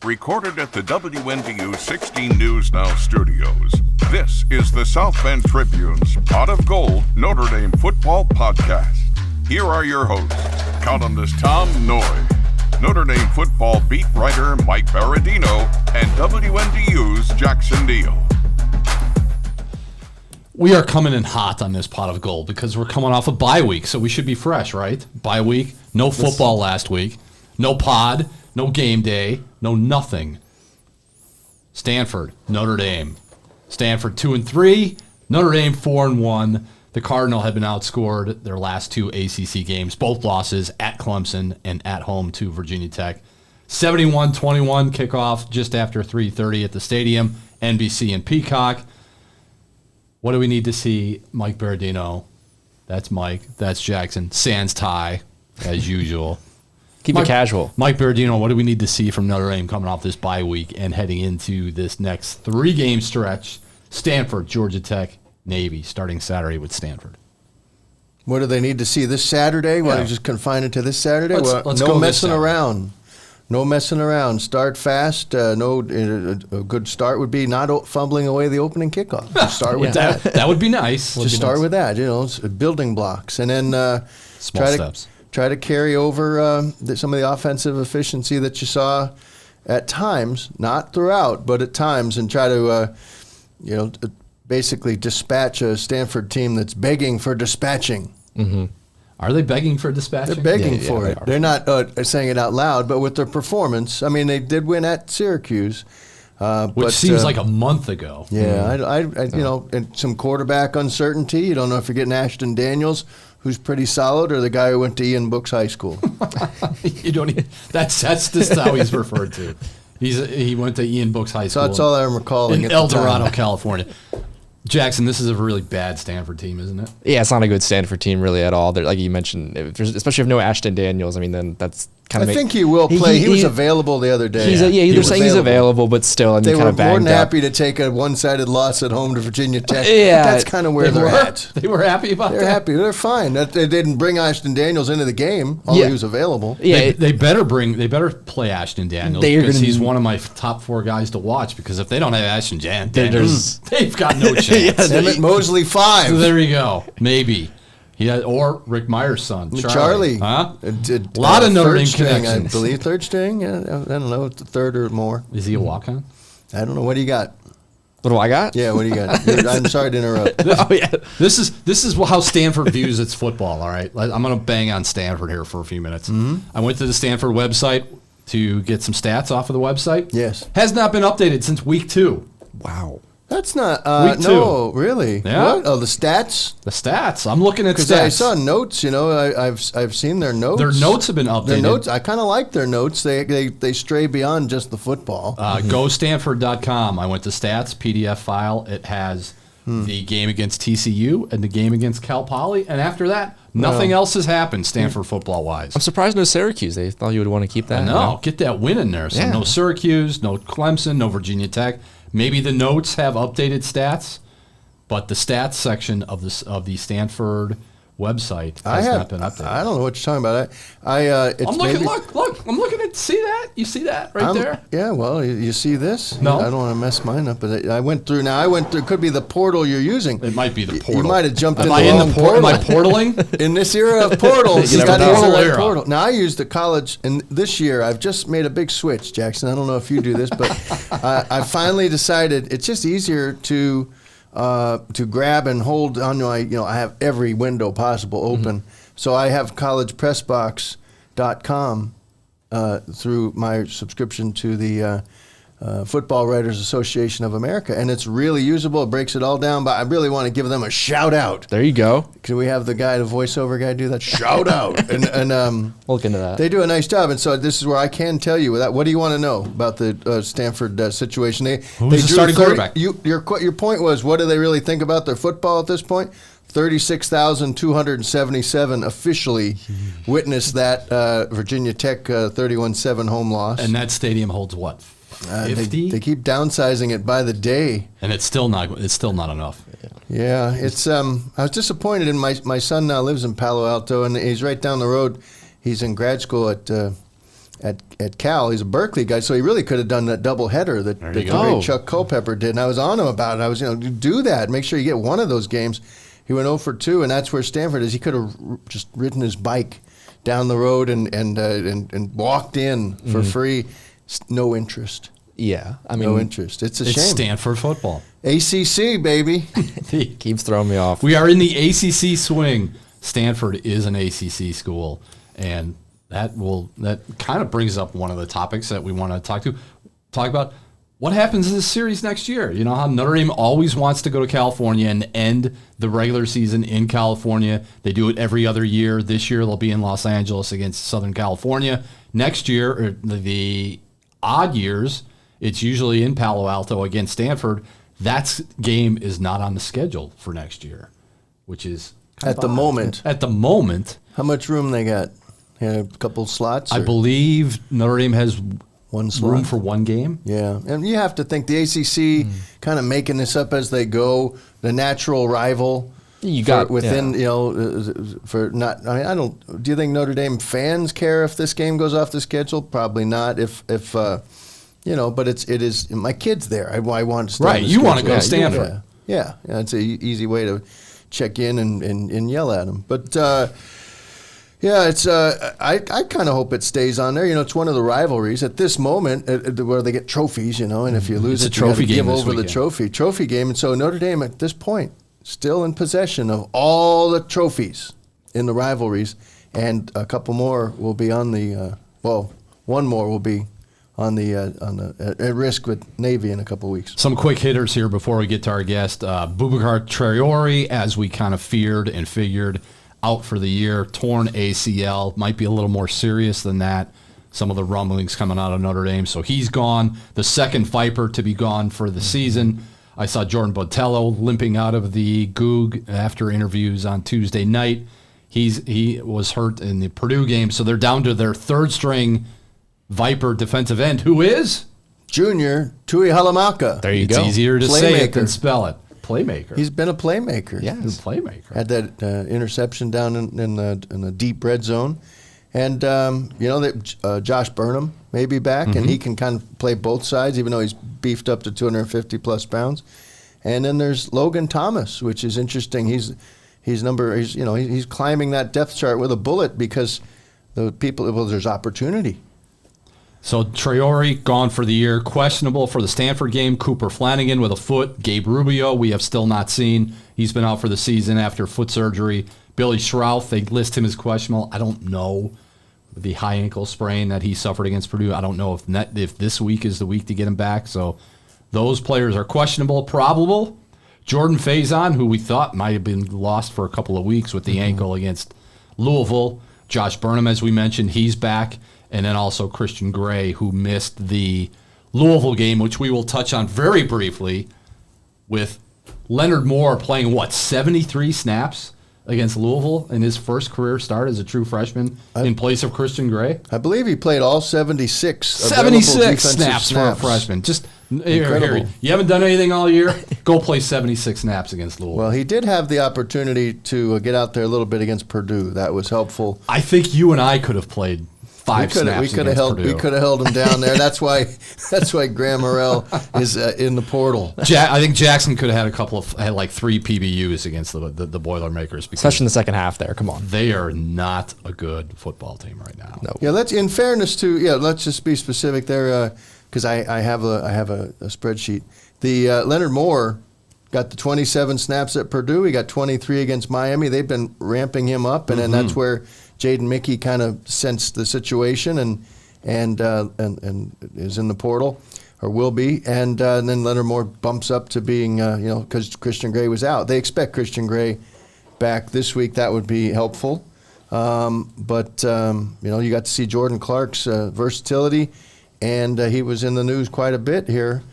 Recorded at the WNDU 16 News Now studios, this is the South Bend Tribune's Pot of Gold Notre Dame Football Podcast. Here are your hosts, columnist Tom Noy, Notre Dame football beat writer Mike Berardino, and WNDU's Jackson Deal. We are coming in hot on this Pot of Gold because we're coming off a bye week, so we should be fresh, right? Bye week, no football last week, no pod, no game day, no nothing. Stanford, Notre Dame. Stanford 2-3, Notre Dame 4-1. The Cardinal had been outscored their last two ACC games, both losses at Clemson and at home to Virginia Tech. 71-21 kickoff just after 3:30 at the stadium, NBC and Peacock. What do we need to see? Mike Berardino. That's Mike. That's Jackson. Sans tie, as usual. Keep it casual. Mike Berardino, what do we need to see from Notre Dame coming off this bye week and heading into this next three-game stretch? Stanford, Georgia Tech, Navy, starting Saturday with Stanford. What do they need to see this Saturday? Want to just confine it to this Saturday? Let's no go messing this around. No messing around. Start fast. A good start would be not fumbling away the opening kickoff. Just start with that. That would be nice. Just start with that. It's building blocks, and then Small steps. Try to carry over some of the offensive efficiency that you saw at times, not throughout, but at times, and try to basically dispatch a Stanford team that's begging for dispatching. Mm-hmm. Are they begging for dispatching? They're begging for it. They're not saying it out loud, but with their performance, I mean, they did win at Syracuse. Which seems like a month ago. Yeah, and some quarterback uncertainty. You don't know if you're getting Ashton Daniels, who's pretty solid, or the guy who went to Ian Book's high school. That's just how he's referred to. He went to Ian Book's high school. So that's all I'm recalling. In El Dorado, California. Jackson, this is a really bad Stanford team, isn't it? Yeah, it's not a good Stanford team really at all. Like you mentioned, especially if no Ashton Daniels. I mean, then that's kind of. I think he will play. He was available the other day. They're saying he's available, but still, they kind were of banged more than up. happy to take a one-sided loss at home to Virginia Tech. Yeah, that's kind of where they're at. They were happy about that. They're happy. They're fine. They didn't bring Ashton Daniels into the game, although he was available. Yeah, they better play Ashton Daniels because he's one of my top four guys to watch. Because if they don't have Ashton Daniels, they've got no chance. Emmett Mosley 5. So there you go. Maybe. Or Rick Meyer's son, Charlie. Huh? A lot of Notre Dame connections. I believe third string. I don't know, third or more. Is he a walk-on? I don't know. What do you got? What do I got? Yeah, what do you got? I'm sorry to interrupt. This is how Stanford views its football, all right? I'm going to bang on Stanford here for a few minutes. Mm-hmm. I went to the Stanford website to get some stats off of the website. Yes. Has not been updated since week 2. Wow. That's not, week 2. No, really? Yeah. What? Oh, the stats? The stats. I'm looking at stats. Because I saw notes, I've seen their notes. Their notes have been updated. Their notes, I kind of like their notes. They stray beyond just the football. GoStanford.com. I went to stats, PDF file. It has the game against TCU and the game against Cal Poly. And after that, nothing else has happened Stanford football-wise. I'm surprised no Syracuse. They thought you would want to keep that. No, get that win in there. So no Syracuse, no Clemson, no Virginia Tech. Maybe the notes have updated stats, but the stats section of the Stanford website has not been updated. I don't know what you're talking about. I'm looking. Look! I'm looking at. See that? You see that right there? Yeah. Well, you see this? No. I don't want to mess mine up. But I went through. It could be the portal you're using. It might be the portal. You might have jumped in the wrong portal. Am I portaling? In this era of portals, you got the portal. Now I use the college, and this year I've just made a big switch, Jackson. I don't know if you do this, but I finally decided it's just easier to grab and hold on my, I have every window possible open. Mm-hmm. So I have collegepressbox.com through my subscription to the Football Writers Association of America, and it's really usable. It breaks it all down, but I really want to give them a shout out. There you go. Can we have the voiceover guy do that? Shout out. And we'll look into that. They do a nice job, and so this is where I can tell you that. What do you want to know about the Stanford situation? Who's the starting quarterback? Your point was, what do they really think about their football at this point? 36,277 officially witnessed that Virginia Tech 31-7 home loss. And that stadium holds what? 50? They keep downsizing it by the day, and it's still not enough. Yeah, it's I was disappointed in my son now lives in Palo Alto, and he's right down the road. He's in grad school at at Cal. He's a Berkeley guy, so he really could have done that doubleheader that the great Chuck Culpepper did. And I was on him about it. I was, do that. Make sure you get one of those games. He went 0 for 2, and that's where Stanford is. He could have just ridden his bike down the road and walked in for free. No interest. Yeah, I mean, no interest. It's It's shame. Stanford football. ACC, baby. keeps throwing me off. We are in the ACC swing. Stanford is an ACC school, and that kind of brings up one of the topics that we want to talk about. What happens in this series next year? You know how Notre Dame always wants to go to California and end the regular season in California. They do it every other year. This year they'll be in Los Angeles against Southern California. Next year, or the odd years, it's usually in Palo Alto against Stanford. That game is not on the schedule for next year, which is At the moment. At the moment, How much room they got? A couple slots? I or believe Notre Dame has one slot? room for one game. Yeah, and you have to think the ACC kind of making this up as they go. The natural rival, You got within for not. I mean, I don't. Do you think Notre Dame fans care if this game goes off the schedule? Probably not. If but it is my kid's there. I want to stay on Right, the you want to go to schedule. Stanford. Yeah, it's an easy way to check in and yell at them. But it's I kind of hope it stays on there. It's one of the rivalries at this moment where they get trophies. And if you lose It's a it, you gotta trophy game give this over the weekend. trophy game. And so Notre Dame at this point still in possession of all the trophies in the rivalries, and a couple more will be on the one more will be on the at risk with Navy in a couple weeks. Some quick hitters here before we get to our guest. Boubacar Traore, as we kind of feared and figured, out for the year. Torn ACL. Might be a little more serious than that. Some of the rumblings coming out of Notre Dame. So he's gone. The second Viper to be gone for the season. I saw Jordan Botello limping out of the Goog after interviews on Tuesday night. He was hurt in the Purdue game. So they're down to their third string Viper defensive end, who is Junior Tui Halamaka. There you it's go. easier to say it than Playmaker. spell it. Playmaker. He's been a playmaker. He's a playmaker. Had that interception down in the deep red zone, and that Josh Burnham may be back, and he can kind of play both sides, even though he's beefed up to 250 plus pounds. And then there's Logan Thomas, which is interesting. He's climbing that depth chart with a bullet because there's opportunity. So Traore gone for the year, questionable for the Stanford game. Cooper Flanagan with a foot. Gabe Rubio we have still not seen. He's been out for the season after foot surgery. Billy Schrouth, they list him as questionable. I don't know the high ankle sprain that he suffered against Purdue. I don't know if this week is the week to get him back. So those players are questionable, probable. Jordan Faison, who we thought might have been lost for a couple of weeks with the ankle against Louisville. Josh Burnham, as we mentioned, he's back. And then also Christian Gray, who missed the Louisville game, which we will touch on very briefly, with Leonard Moore playing, 73 snaps against Louisville in his first career start as a true freshman in place of Christian Gray? I believe he played all 76. 76 snaps for a freshman. Just Incredible. Here, you haven't done anything all year? Go play 76 snaps against Louisville. Well, he did have the opportunity to get out there a little bit against Purdue. That was helpful. I think you and I could have played five snaps We could have against Purdue. We could have held him down there. That's why Graham Morrell is in the portal. I think Jackson could have had like 3 PBUs against the Boilermakers, because Especially in the second half there. Come on. they are not a good football team right now. No. Yeah, in fairness to let's just be specific there, because I have a spreadsheet. The Leonard Moore got the 27 snaps at Purdue. He got 23 against Miami. They've been ramping him up, and then that's where Jaden Mickey kind of sensed the situation and is in the portal, or will be, and then Leonard Moore bumps up to being because Christian Gray was out. They expect Christian Gray back this week. That would be helpful, but you got to see Jordan Clark's versatility, and he was in the news quite a bit here,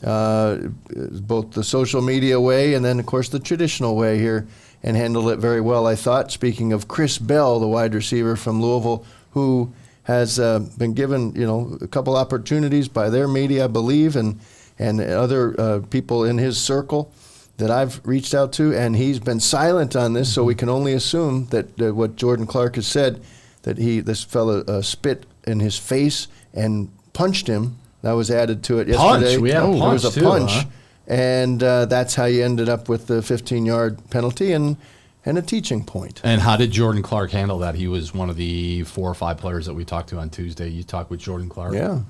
both the social media way and then of course the traditional way here, and handled it very well, I thought. Speaking of Chris Bell, the wide receiver from Louisville, who has been given a couple opportunities by their media, I believe, and other people in his circle that I've reached out to, and he's been silent on this, so we can only assume that what Jordan Clark has said, that this fellow spit in his face and punched him. That was added to it yesterday. Punch. We had a punch, There was a too, punch, huh? and that's how you ended up with the 15-yard penalty and a teaching point. And how did Jordan Clark handle that? He was one of the 4 or 5 players that we talked to on Tuesday. You talked with Jordan Clark. Yeah,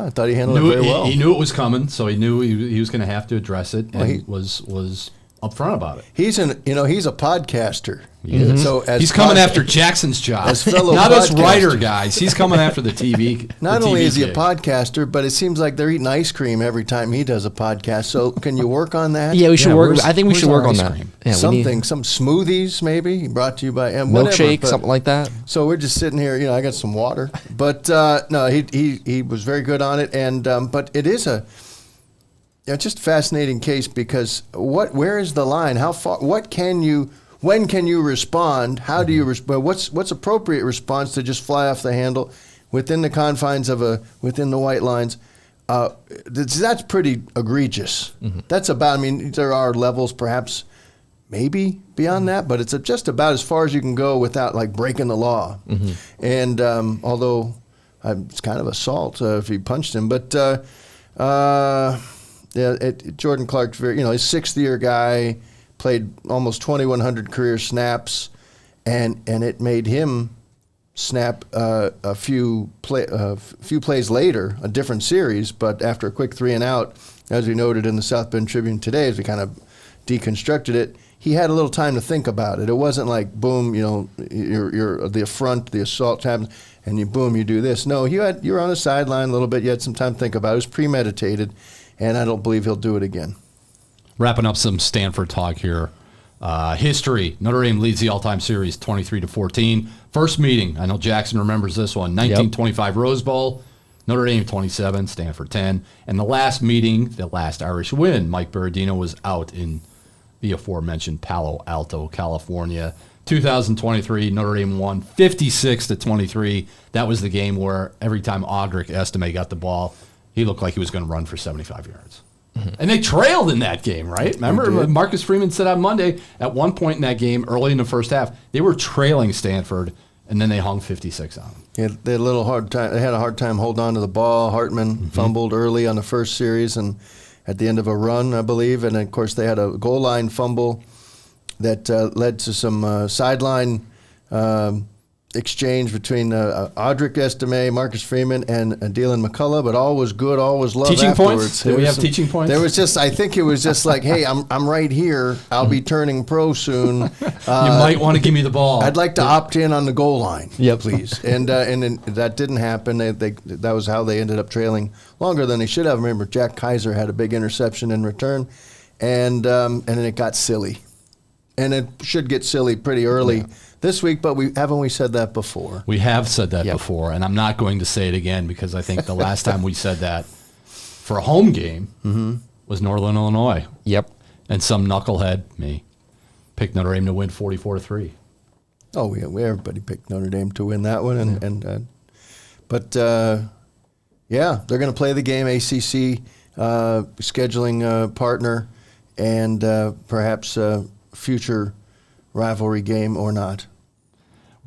I thought he handled it very well. He knew it was coming, so he knew he was going to have to address it, and Well, was upfront about it. He's a podcaster. So He's coming after Jackson's job. As fellow not us podcaster. writer guys. He's coming after the TV. Not the only TV is he a gig. podcaster, but it seems like they're eating ice cream every time he does a podcast. So can you work on that? Yeah, we should work. where's- I think we where's should work our on ice that. cream? Yeah, Something, some smoothies maybe brought to you by whatever, milkshake, but- something like that. So we're just sitting here. I got some water, but no, he was very good on it, and but it is just a fascinating case because where is the line? How far? When can you respond? How do you respond? What's appropriate response to just fly off the handle within the confines of within the white lines? That's pretty egregious. That's about. I mean, there are levels, perhaps, maybe beyond that, but it's just about as far as you can go without like breaking the law. And although it's kind of assault if he punched him, but Jordan Clark's very, he's 6th-year guy, played almost 2,100 career snaps, and it made him snap a few plays later, a different series, but after a quick 3 and out, as we noted in the South Bend Tribune today, as we kind of deconstructed it, he had a little time to think about it. It wasn't like boom, you're the affront, the assault happens, and you do this. No, you were on the sideline a little bit. You had some time to think about it. It was premeditated, and I don't believe he'll do it again. Wrapping up some Stanford talk here. History. Notre Dame leads the all-time series 23-14. First meeting. I know Jackson remembers this one. 1925 Rose Bowl. Notre Dame 27, Stanford 10. And the last meeting, the last Irish win, Mike Berardino was out in the aforementioned Palo Alto, California. 2023, Notre Dame won 56-23. That was the game where every time Audric Estime got the ball, he looked like he was going to run for 75 yards. And they trailed in that game, right? Remember, Marcus Freeman said on Monday, at one point in that game, early in the first half, they were trailing Stanford, and then they hung 56 on them. Yeah, they had a hard time holding on to the ball. Hartman fumbled early on the first series and at the end of a run, I believe. And, of course, they had a goal line fumble that led to some sideline exchange between Audric Estime, Marcus Freeman, and Dylan McCullough, but all was good, all was love Teaching afterwards. points? Did we have teaching points? There was just, I think it was just like, hey, I'm right here. I'll be turning pro soon. You might want to give me the ball. I'd like to opt in on the goal line, Yep. please. And then that didn't happen. That was how they ended up trailing longer than they should have. Remember, Jack Kaiser had a big interception in return, and then it got silly. And it should get silly pretty early this week, but haven't we said that before? We have said that Yep. before, and I'm not going to say it again because I think the last time we said that for a home game was Northern Illinois. Yep. And some knucklehead, me, picked Notre Dame to win 44-3. Oh, yeah, everybody picked Notre Dame to win that one, but they're going to play the game. ACC scheduling partner, and perhaps future rivalry game or not.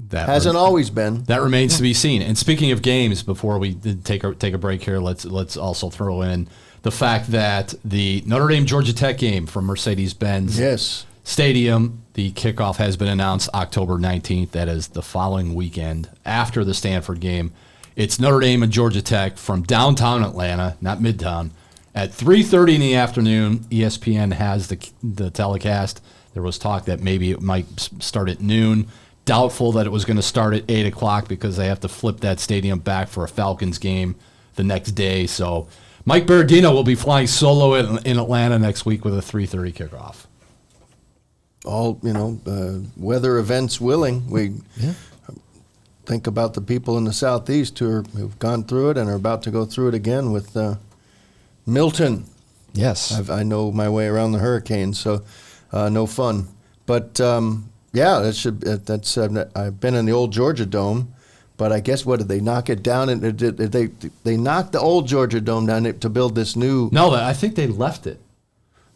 That Hasn't always been. That remains to be seen. And speaking of games, before we take a break here, let's also throw in the fact that the Notre Dame Georgia Tech game from Mercedes-Benz Stadium, the kickoff has been announced October 19th. That is the following weekend after the Stanford game. It's Notre Dame and Georgia Tech from downtown Atlanta, not Midtown, at 3:30 in the afternoon. ESPN has the telecast. There was talk that maybe it might start at noon. Doubtful that it was going to start at 8 o'clock because they have to flip that stadium back for a Falcons game the next day. So Mike Berardino will be flying solo in Atlanta next week with a 3:30 kickoff. All, weather events willing. We think about the people in the Southeast who've gone through it and are about to go through it again with Milton. Yes. I know my way around the hurricane, so no fun. But I've been in the old Georgia Dome, but I guess did they knock it down? And they knocked the old Georgia Dome down to build this new. No, I think they left it.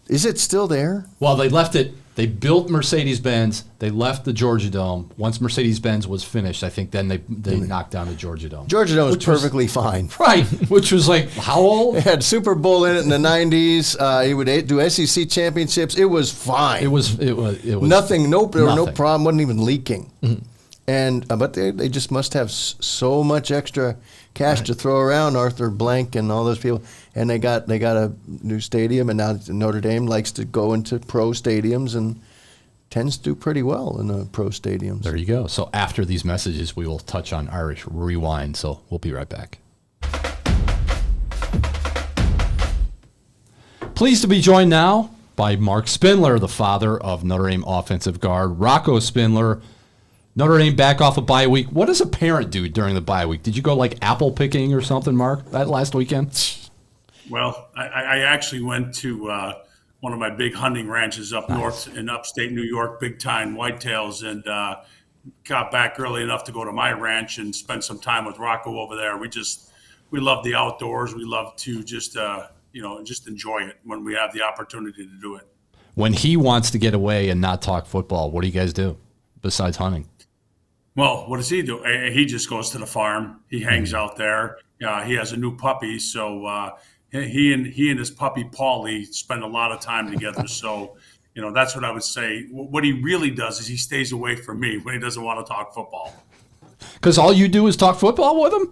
Is it still there? Well, they left it They built Mercedes-Benz. They left the Georgia Dome. Once Mercedes-Benz was finished, I think then they knocked down the Georgia Dome. Georgia Dome was perfectly fine. Right, which was like, how old? It had Super Bowl in it in the 90s. He would do SEC championships. It was fine. It was nothing. Nope, there was no nothing. problem. Wasn't even leaking. And but they just must have so much extra cash to throw around. Arthur Blank and all those people, and they got a new stadium, and now Notre Dame likes to go into pro stadiums and tends to do pretty well in the pro stadiums. There you go. So after these messages, we will touch on Irish Rewind. So we'll be right back. Pleased to be joined now by Mark Spindler, the father of Notre Dame offensive guard Rocco Spindler. Notre Dame back off a bye week. What does a parent do during the bye week? Did you go like apple picking or something, Mark, that last weekend? Well, I actually went to one of my big hunting ranches up north in upstate New York, big time whitetails, and got back early enough to go to my ranch and spend some time with Rocco over there. We love the outdoors. We love to just enjoy it when we have the opportunity to do it. When he wants to get away and not talk football, what do you guys do besides hunting? Well, what does he do? He just goes to the farm. He hangs out there. He has a new puppy, so he and his puppy Paulie spend a lot of time together. So, that's what I would say. What he really does is he stays away from me when he doesn't want to talk football. Because all you do is talk football with him?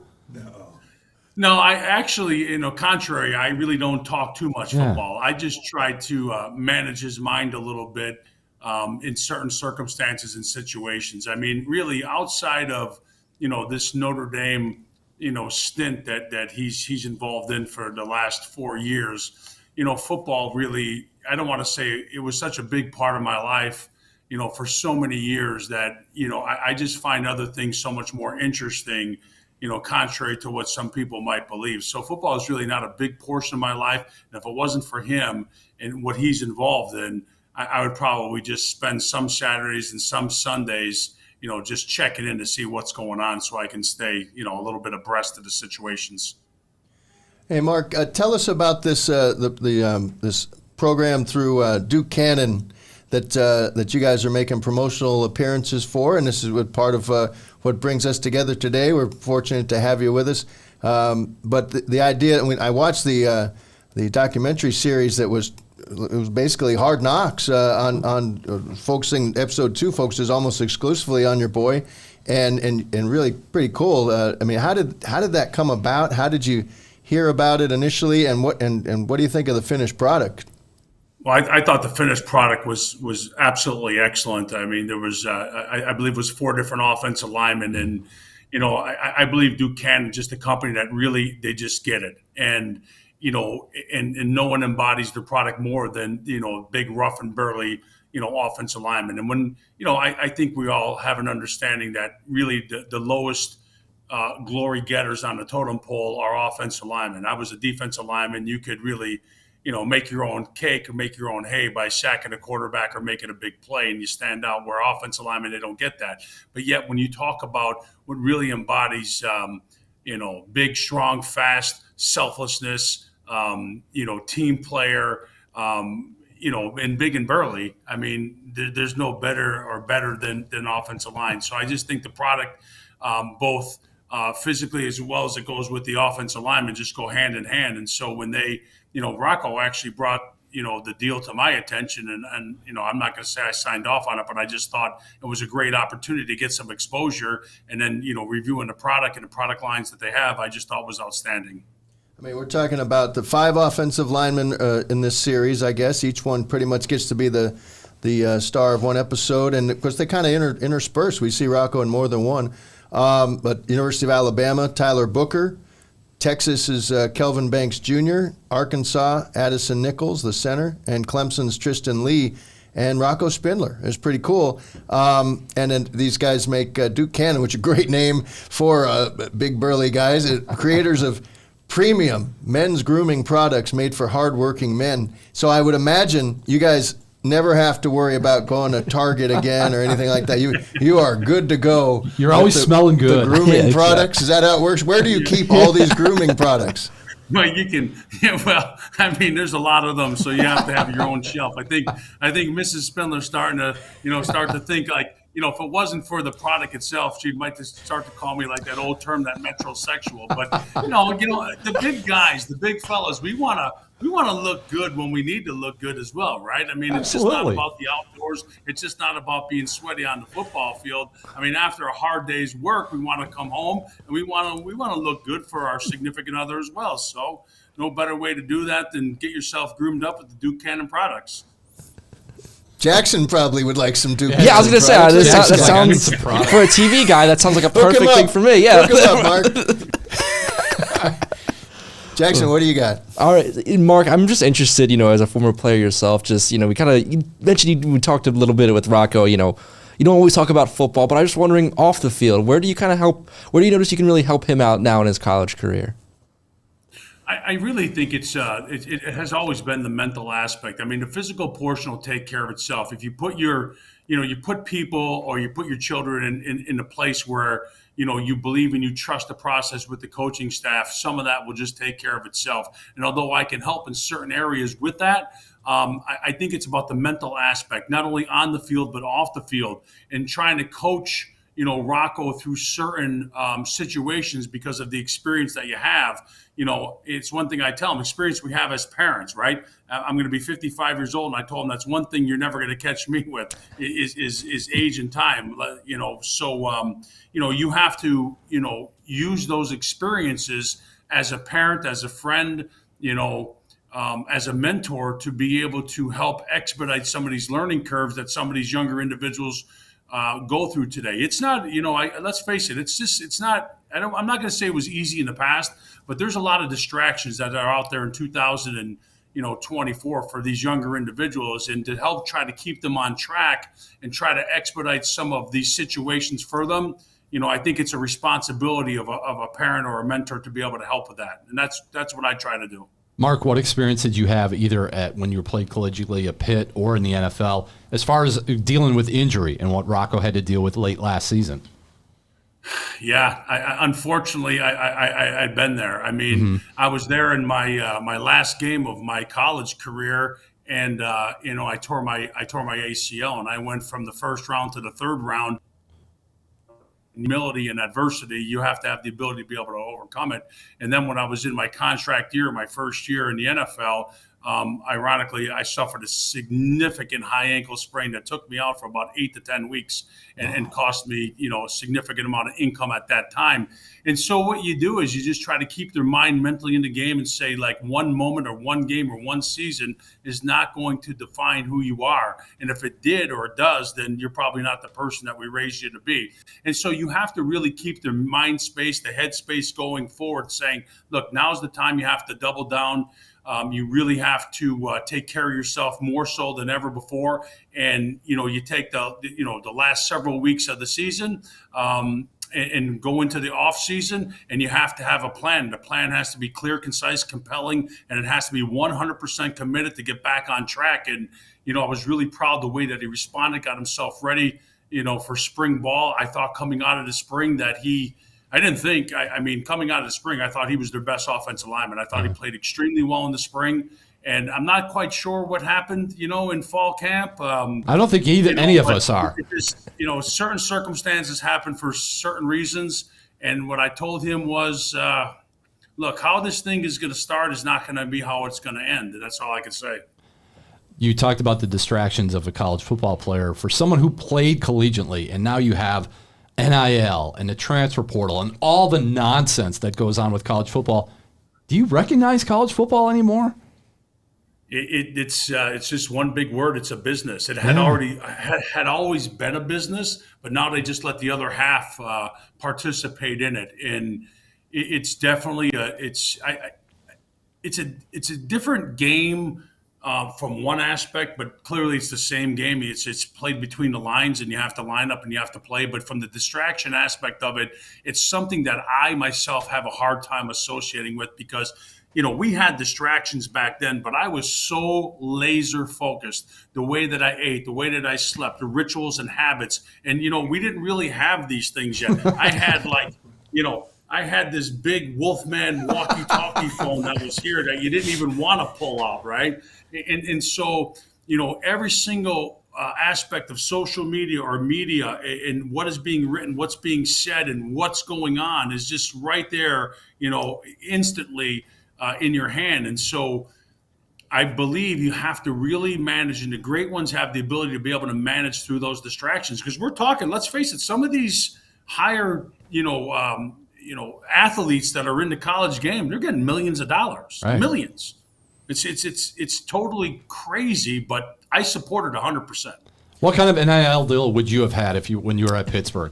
No, I actually, contrary, I really don't talk too much football. I just try to manage his mind a little bit. In certain circumstances and situations. I mean, really outside of, this Notre Dame, stint that he's involved in for the last 4 years, football really, I don't want to say it was such a big part of my life, for so many years that, I just find other things so much more interesting, contrary to what some people might believe. So football is really not a big portion of my life. And if it wasn't for him and what he's involved in, I would probably just spend some Saturdays and some Sundays, just checking in to see what's going on so I can stay, a little bit abreast of the situations. Hey, Mark, tell us about this this program through Duke Cannon that you guys are making promotional appearances for, and this is part of what brings us together today. We're fortunate to have you with us. But the idea, I watched the documentary series that was basically Hard Knocks on focusing. Episode 2 focuses almost exclusively on your boy, and really pretty cool. How did that come about? How did you hear about it initially, and what do you think of the finished product? Well, I thought the finished product was absolutely excellent. I mean, there was I believe it was 4 different offensive linemen, and I believe Duke Cannon, just a company that really they just get it, and no one embodies the product more than, big, rough and burly, offensive lineman. And when, I think we all have an understanding that really the lowest glory getters on the totem pole are offensive linemen. I was a defensive lineman. You could really, make your own cake or make your own hay by sacking a quarterback or making a big play, and you stand out. Where offensive linemen, they don't get that. But yet when you talk about what really embodies, big, strong, fast, selflessness, team player, and big and burly. I mean, there's no better than offensive line. So I just think the product, both physically as well as it goes with the offensive linemen, just go hand in hand. And so when they, Rocco actually brought, the deal to my attention, and I'm not going to say I signed off on it, but I just thought it was a great opportunity to get some exposure, and then, reviewing the product and the product lines that they have, I just thought was outstanding. We're talking about the 5 offensive linemen in this series, I guess. Each one pretty much gets to be the star of one episode. And, of course, they kind of intersperse. We see Rocco in more than one. But University of Alabama, Tyler Booker. Texas is Kelvin Banks Jr., Arkansas, Addison Nichols, the center, and Clemson's Tristan Lee, and Rocco Spindler. It's pretty cool. And then these guys make Duke Cannon, which is a great name for big burly guys, creators of premium men's grooming products made for hardworking men. So I would imagine you guys never have to worry about going to Target again or anything like that. You are good to go. You're always smelling good. The grooming products, is that how it works? Where do you keep all these grooming products? Well, you can. Yeah, well, I mean, there's a lot of them, so you have to have your own shelf. I think Mrs. Spindler starting to, start to think like, if it wasn't for the product itself, she might just start to call me like that old term, that metrosexual. But the big guys, the big fellas, we want to look good when we need to look good as well, right? I mean, it's just not Absolutely. about the outdoors. It's just not about being sweaty on the football field. I mean, after a hard day's work, we want to come home and we want to look good for our significant other as well. So, no better way to do that than get yourself groomed up with the Duke Cannon products. Jackson probably would like some Duke. Yeah, I was gonna say products. that Jackson's like, I need sounds some product. for a TV guy. That sounds like a Hook him perfect up. thing for me. Yeah. Hook him up, Mark. Jackson, what do you got? All right, Mark, I'm just interested, as a former player yourself, just, we kind of, you mentioned we talked a little bit with Rocco, you don't always talk about football, but I'm just wondering off the field, where do you notice you can really help him out now in his college career? I really think it has always been the mental aspect. I mean, the physical portion will take care of itself. If you put you put people or you put your children in a place where, you believe and you trust the process with the coaching staff, some of that will just take care of itself. And although I can help in certain areas with that, I think it's about the mental aspect, not only on the field, but off the field, and trying to coach, Rocco through certain situations because of the experience that you have. It's one thing I tell them, experience we have as parents, right? I'm going to be 55 years old, and I told them that's one thing you're never going to catch me with is age and time. So you have to, use those experiences as a parent, as a friend, as a mentor to be able to help expedite some of these learning curves that some of these younger individuals go through today. It's not, let's face it, it's not, I'm not going to say it was easy in the past, but there's a lot of distractions that are out there in 2024 for these younger individuals, and to help try to keep them on track and try to expedite some of these situations for them. I think it's a responsibility of a parent or a mentor to be able to help with that. And that's what I try to do. Mark, what experience did you have either at when you were played collegiately at Pitt or in the NFL as far as dealing with injury and what Rocco had to deal with late last season? Yeah, unfortunately, I'd been there. I mean, I was there in my last game of my college career, and I tore my ACL, and I went from the first round to the third round. Humility and adversity, you have to have the ability to be able to overcome it. And then when I was in my contract year, my first year in the NFL, ironically, I suffered a significant high ankle sprain that took me out for about 8 to 10 weeks and cost me, a significant amount of income at that time. And so what you do is you just try to keep their mind mentally in the game and say, like, one moment or one game or one season is not going to define who you are. And if it did or it does, then you're probably not the person that we raised you to be. And so you have to really keep their mind space, the head space going forward, saying, look, now's the time you have to double down. You really have to take care of yourself more so than ever before. And, you take the last several weeks of the season and go into the off season, and you have to have a plan. The plan has to be clear, concise, compelling, and it has to be 100% committed to get back on track. And, I was really proud the way that he responded, got himself ready, for spring ball. I thought coming out of the spring that coming out of the spring, I thought he was their best offensive lineman. I thought he played extremely well in the spring. And I'm not quite sure what happened, in fall camp. I don't think any of us are. Certain circumstances happen for certain reasons. And what I told him was, look, how this thing is going to start is not going to be how it's going to end. That's all I can say. You talked about the distractions of a college football player. For someone who played collegiately, and now you have NIL and the transfer portal and all the nonsense that goes on with college football, do you recognize college football anymore? It's just one big word. It's a business. It had always been a business, but now they just let the other half participate in it. And it's definitely it's a different game from one aspect, but clearly it's the same game. It's played between the lines, and you have to line up and you have to play. But from the distraction aspect of it, it's something that I myself have a hard time associating with because we had distractions back then, but I was so laser focused, the way that I ate, the way that I slept, the rituals and habits. And, we didn't really have these things yet. I had I had this big Wolfman walkie-talkie phone that was here that you didn't even want to pull out, right? And so, every single aspect of social media or media and what is being written, what's being said, and what's going on is just right there, instantly in your hand. And so I believe you have to really manage, and the great ones have the ability to be able to manage through those distractions. Because we're talking, let's face it, some of these higher, athletes that are in the college game, they're getting millions of dollars, right. Millions. It's totally crazy, but I support it 100%. What kind of NIL deal would you have had when you were at Pittsburgh?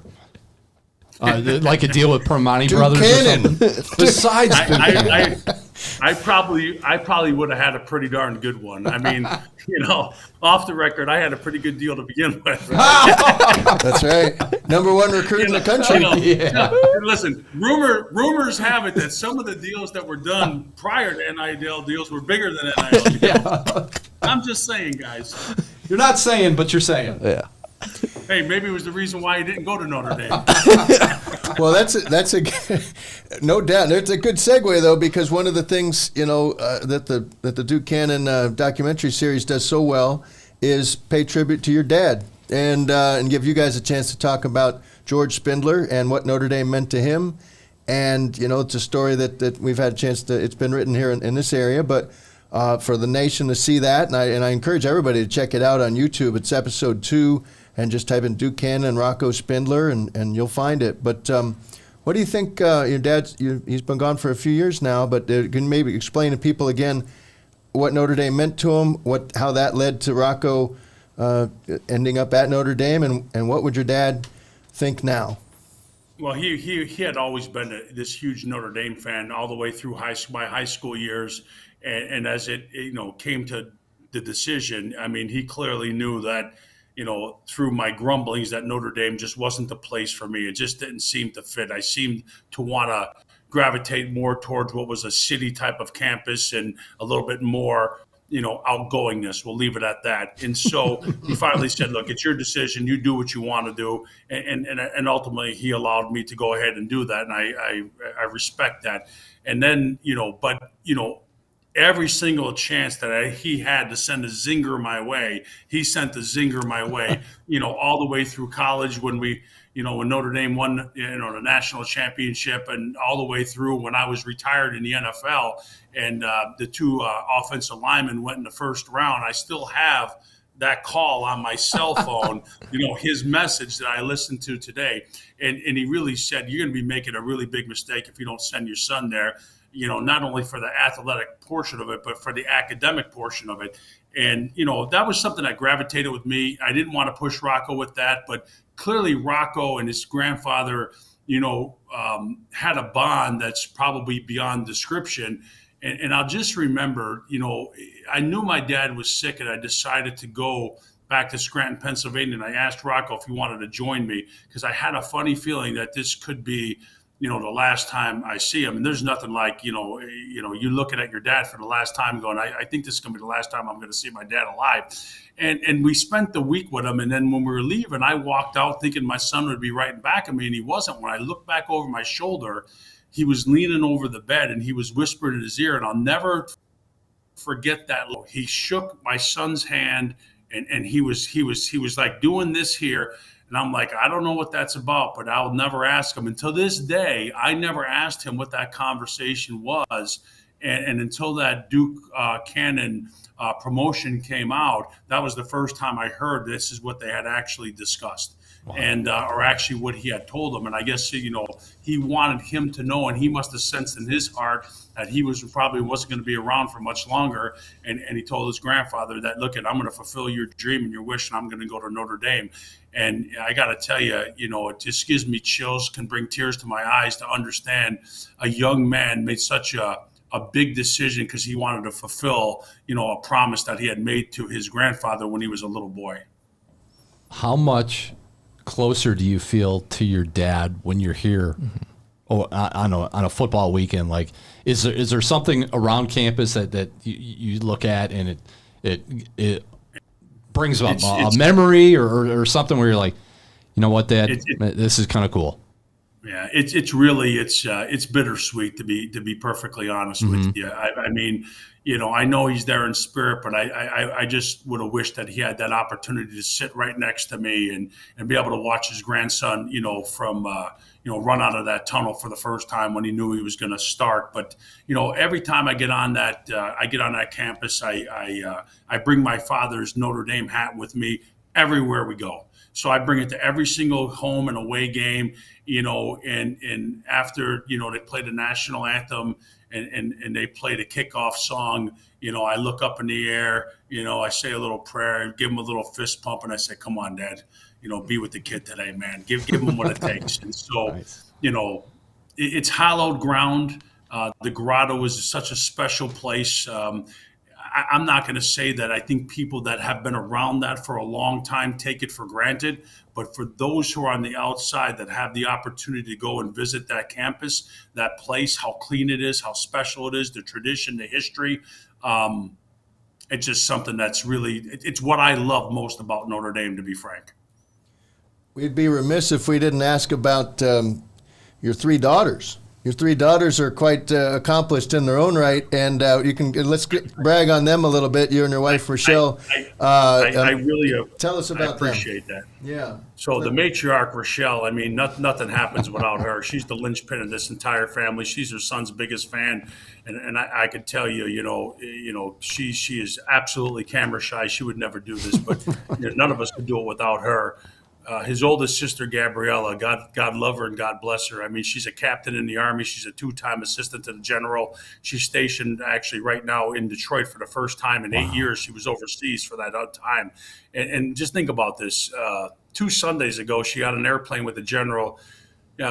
Like a deal with Permani Brothers or something? Besides, I probably would have had a pretty darn good one. I mean, off the record, I had a pretty good deal to begin with. That's right. Number one recruit in the country. Listen, rumors have it that some of the deals that were done prior to NIL deals were bigger than NIL deals. Yeah. I'm just saying, guys. You're not saying, but you're saying. Yeah. Hey, maybe it was the reason why he didn't go to Notre Dame. Well, that's a no doubt. It's a good segue though, because one of the things that the Duke Cannon documentary series does so well is pay tribute to your dad and give you guys a chance to talk about George Spindler and what Notre Dame meant to him. And it's a story that we've had a chance to. It's been written here in this area, but for the nation to see that, and I encourage everybody to check it out on YouTube. It's episode 2. And just type in Duke Cannon and Rocco Spindler, and you'll find it. But what do you think? Your dad's he's been gone for a few years now, but can you maybe explain to people again what Notre Dame meant to him, how that led to Rocco ending up at Notre Dame, and what would your dad think now? Well, he had always been this huge Notre Dame fan all the way through my high school years, and as it came to the decision, I mean, he clearly knew that. Through my grumblings that Notre Dame just wasn't the place for me. It just didn't seem to fit. I seemed to want to gravitate more towards what was a city type of campus and a little bit more, outgoingness. We'll leave it at that. And so he finally said, look, it's your decision. You do what you want to do. And ultimately he allowed me to go ahead and do that. And I respect that. And then, every single chance that he had to send a zinger my way, he sent the zinger my way, all the way through college when when Notre Dame won, the national championship, and all the way through when I was retired in the NFL and the 2 offensive linemen went in the first round. I still have that call on my cell phone, his message that I listened to today. And he really said, you're going to be making a really big mistake if you don't send your son there. Not only for the athletic portion of it, but for the academic portion of it. And, that was something that gravitated with me. I didn't want to push Rocco with that, but clearly Rocco and his grandfather, had a bond that's probably beyond description. And I'll just remember, I knew my dad was sick and I decided to go back to Scranton, Pennsylvania. And I asked Rocco if he wanted to join me because I had a funny feeling that this could be the last time I see him. And there's nothing like, you looking at your dad for the last time going, I think this is going to be the last time I'm going to see my dad alive. And we spent the week with him. And then when we were leaving, I walked out thinking my son would be right in back of me. And he wasn't. When I looked back over my shoulder, he was leaning over the bed and he was whispering in his ear. And I'll never forget that. He shook my son's hand and he was like doing this here. And I'm like, I don't know what that's about, but I'll never ask him. Until this day, I never asked him what that conversation was. And until that Duke Cannon promotion came out, that was the first time I heard this is what they had actually discussed. Wow. And or actually what he had told him. And I guess, he wanted him to know, and he must have sensed in his heart that he probably wasn't going to be around for much longer. And he told his grandfather that, look, I'm going to fulfill your dream and your wish, and I'm going to go to Notre Dame. And I got to tell you, it just gives me chills, can bring tears to my eyes to understand a young man made such a big decision because he wanted to fulfill, a promise that he had made to his grandfather when he was a little boy. How much closer do you feel to your dad when you're here on a football weekend? Like, is there something around campus that you look at and it brings up a memory or something where you're like, you know what, Dad, this is kind of cool? Yeah, it's bittersweet to be perfectly honest with you. I mean, I know he's there in spirit, but I just would have wished that he had that opportunity to sit right next to me and be able to watch his grandson, from run out of that tunnel for the first time when he knew he was going to start. But every time I get on that campus, I bring my father's Notre Dame hat with me everywhere we go. So I bring it to every single home and away game, and after, they play the national anthem and they play the kickoff song, I look up in the air, I say a little prayer, give him a little fist pump, and I say, come on, Dad, be with the kid today, man. Give him what it takes. And so, Nice. It's hallowed ground. The grotto is such a special place. I'm not going to say that I think people that have been around that for a long time take it for granted, but for those who are on the outside that have the opportunity to go and visit that campus, that place, how clean it is, how special it is, the tradition, the history, it's just something that's it's what I love most about Notre Dame, to be frank. We'd be remiss if we didn't ask about your three daughters. Your three daughters are quite accomplished in their own right, and let's brag on them a little bit. You and your wife, Rochelle. I really tell us about them. I appreciate that. Yeah. So the matriarch, Rochelle, I mean, nothing happens without her. She's the linchpin of this entire family. She's her son's biggest fan, and I could tell you, she is absolutely camera shy. She would never do this, but none of us could do it without her. His oldest sister, Gabriella, God love her and God bless her. I mean, she's a captain in the Army. She's a 2-time assistant to the general. She's stationed actually right now in Detroit for the first time in 8 years. She was overseas for that time. And just think about this. 2 Sundays ago, she got an airplane with the general.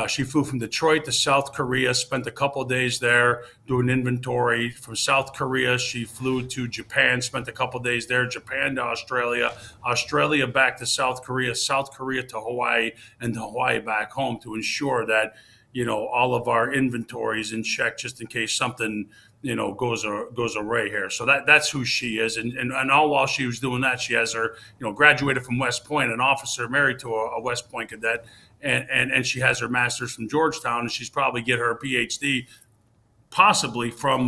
She flew from Detroit to South Korea, spent a couple of days there doing inventory. From South Korea, she flew to Japan, spent a couple of days there, Japan to Australia, Australia back to South Korea to Hawaii, and to Hawaii back home to ensure that, all of our inventory is in check just in case something, goes awry here. So that's who she is. And all while she was doing that, she has her, graduated from West Point, an officer married to a West Point cadet. And she has her master's from Georgetown, and she's probably get her PhD possibly from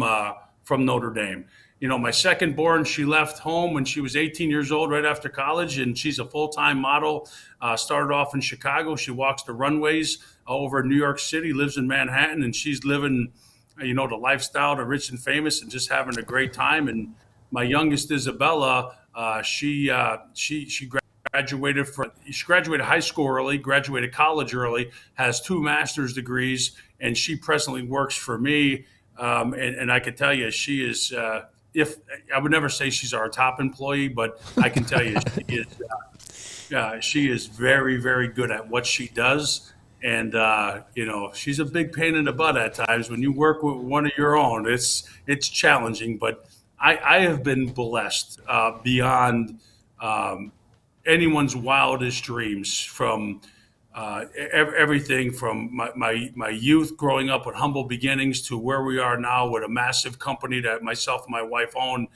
Notre Dame. My second born, she left home when she was 18 years old right after college, and she's a full-time model. Started off in Chicago. She walks the runways over in New York City, lives in Manhattan, and she's living, the lifestyle, the rich and famous, and just having a great time. And my youngest, Isabella, she graduated high school early, graduated college early, has 2 master's degrees, and she presently works for me. And I can tell you, she is, if I would never say she's our top employee, but I can tell you she is very, very good at what she does. And, she's a big pain in the butt at times. When you work with one of your own, it's challenging, but I have been blessed beyond anyone's wildest dreams, from everything from my youth growing up with humble beginnings to where we are now with a massive company that myself and my wife own,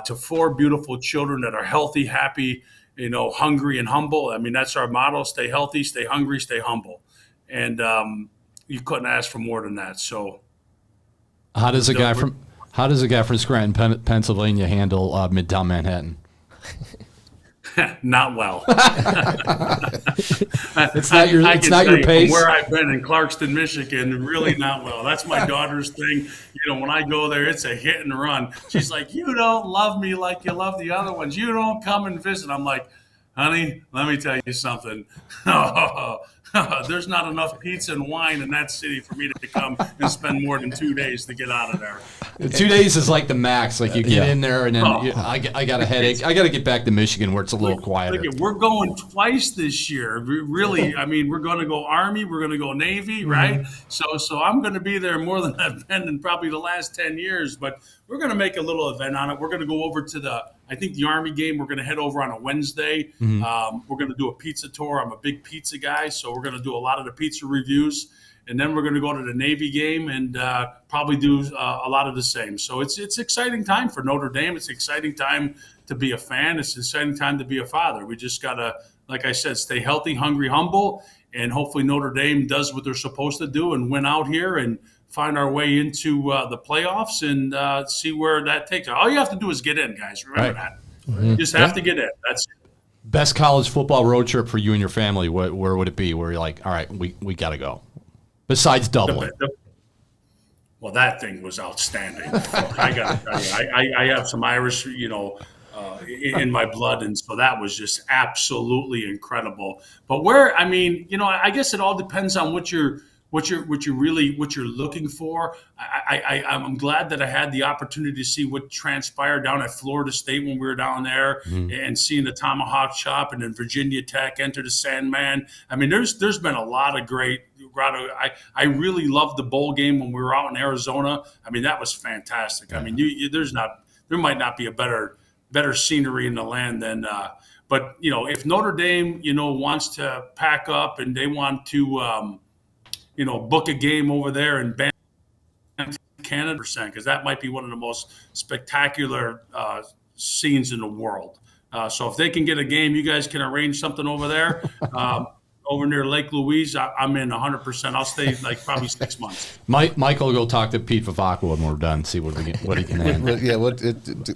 to 4 beautiful children that are healthy, happy, hungry and humble. I mean, that's our motto: stay healthy, stay hungry, stay humble. And you couldn't ask for more than that. So how does a guy from Scranton, Pennsylvania handle Midtown Manhattan? Not well. It's not your pace. Where I've been in Clarkston, Michigan, really not well. That's my daughter's thing. When I go there, it's a hit and run. She's like, "You don't love me like you love the other ones. You don't come and visit." I'm like, "Honey, let me tell you something. There's not enough pizza and wine in that city for me to come and spend more than 2 days to get out of there." 2 days is like the max. Like you get in there, and then I got a headache. I got to get back to Michigan where it's a little quieter. Look, we're going twice this year. Really, I mean, we're going to go Army, we're going to go Navy, right? So I'm going to be there more than I've been in probably the last 10 years. But we're going to make a little event on it. We're going to go over to the Army game. We're going to head over on a Wednesday. We're going to do a pizza tour. I'm a big pizza guy, so we're going to do a lot of the pizza reviews. And then we're going to go to the Navy game and probably do a lot of the same. So it's exciting time for Notre Dame. It's an exciting time to be a fan. It's an exciting time to be a father. We just got to, like I said, stay healthy, hungry, humble, and hopefully Notre Dame does what they're supposed to do and win out here and find our way into the playoffs and see where that takes us. All you have to do is get in, guys. Remember that. You just have to get in. That's it. Best college football road trip for you and your family, where would it be? Where you're like, all right, we got to go. Besides Dublin. Well, that thing was outstanding. I got to tell you, I have some Irish, in my blood, and so that was just absolutely incredible. But I guess it all depends on what you're looking for. I'm glad that I had the opportunity to see what transpired down at Florida State when we were down there, and seeing the Tomahawk Chop, and then Virginia Tech enter the Sandman. I mean, there's been a lot of great. I really loved the bowl game when we were out in Arizona. I mean, that was fantastic. I mean, there might not be a better scenery in the land than. But if Notre Dame wants to pack up and they want to book a game over there in Canada, because that might be one of the most spectacular scenes in the world. So if they can get a game, you guys can arrange something over there, over near Lake Louise. I'm in 100%. I'll stay probably 6 months. Michael will go talk to Pete Favacqua when we're done, see what he can add.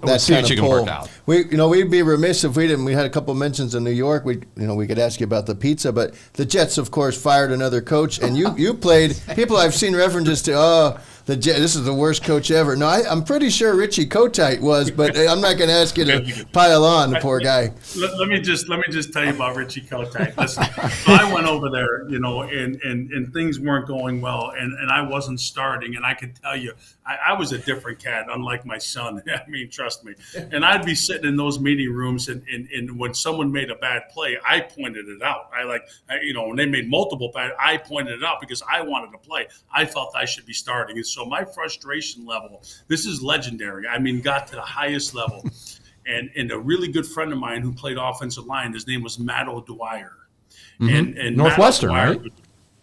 That's see what you can work out. We'd be remiss if we didn't. We had a couple mentions in New York. We could ask you about the pizza, but the Jets, of course, fired another coach, and you played. People I've seen references to. This is the worst coach ever. No, I'm pretty sure Richie Kotite was, but I'm not going to ask you to pile on the poor guy. Let me just tell you about Richie Kotite. Listen, so I went over there, and things weren't going well, and I wasn't starting, and I could tell you, I was a different cat, unlike my son. I mean, trust me. And I'd be sitting in those meeting rooms, and when someone made a bad play, I pointed it out. When they made multiple bad, I pointed it out because I wanted to play. I felt I should be starting, and so my frustration level, this is legendary. I mean, got to the highest level. And a really good friend of mine who played offensive line, his name was Matt O'Dwyer. And Northwestern, Matt O'Dwyer,